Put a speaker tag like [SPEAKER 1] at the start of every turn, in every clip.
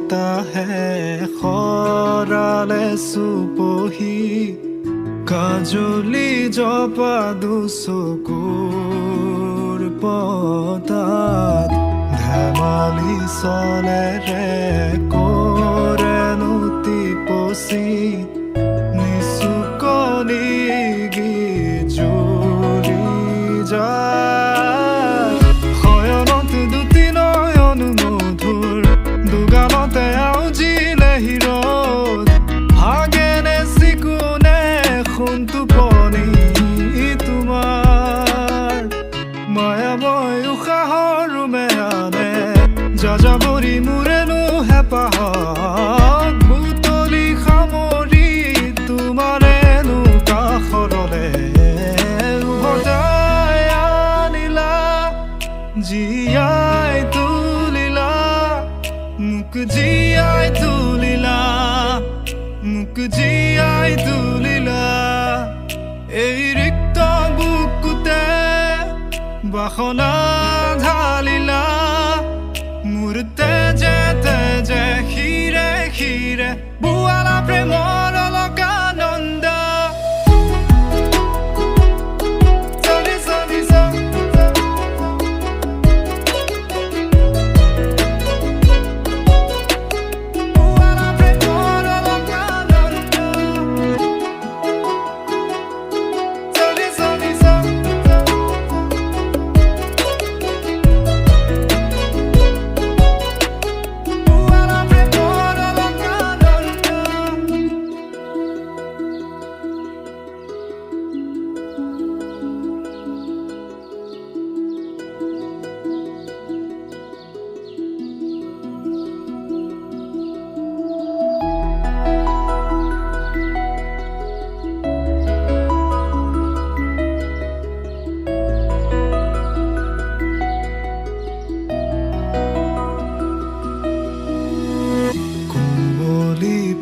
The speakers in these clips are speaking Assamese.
[SPEAKER 1] বতাহে খৰালে চুপহি কাজলি জপা দুচকুৰ পতাত ধেমালি চলেৰে কৰেনো টিপচি নিচুকনি গিজুৰি যায় শয়নত দুটি নয়ন মধুৰ দুগানতে আউজিলে হিৰত ভাগেনে চিকুনে টোপনি তোমাৰ মায়াময় উশাহৰ মেয়ানে যাযাবৰী মোৰেনো হেঁপাহক বুটলি সামৰি তোমাৰেনো কাষৰলে উভতাই আনিলা জীয়াই তুলিলা মোক জীয়াই তুলিলা মোক জীয়াই তুলিলা এই ৰিক্ত বুকুতে বাসনা ঢালিলা মোৰ তেজে তেজে শিৰে শিৰে বুৱালা প্ৰেমৰ অলকানন্দ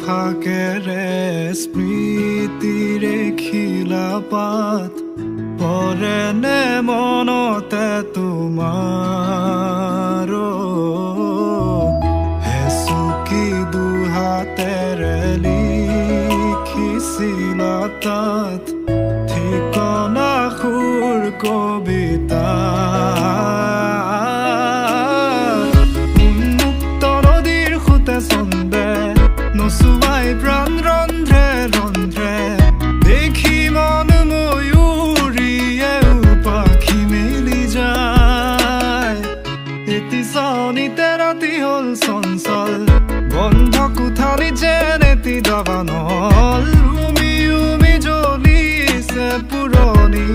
[SPEAKER 1] ফাকেৰে স্মৃতিৰে খিলা পাত পৰেনে মনতে তোমাৰ হেচুকি দুহাতেৰে লিখিছিলা তাত ঠিকনা সুৰ কবিতা উন্মুক্ত নদীৰ সুতে চন্দে নচুৱাই প্ৰাণ ৰন্ধ্ৰে ৰন্ধ্ৰে দেখি মন ময়ূৰীয়ে পাখি মেলি যায় এটি চাউনিতে ৰাতি হ'ল চঞ্চল বন্ধ কোঠালি যেন এটি দাবানল উমি উমি জ্বলিছে পুৰণি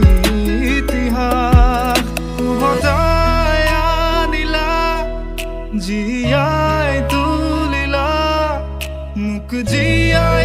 [SPEAKER 1] ইতিহাস উভতাই আনিলা জীয়াই তুলিলা মোক জীয়াই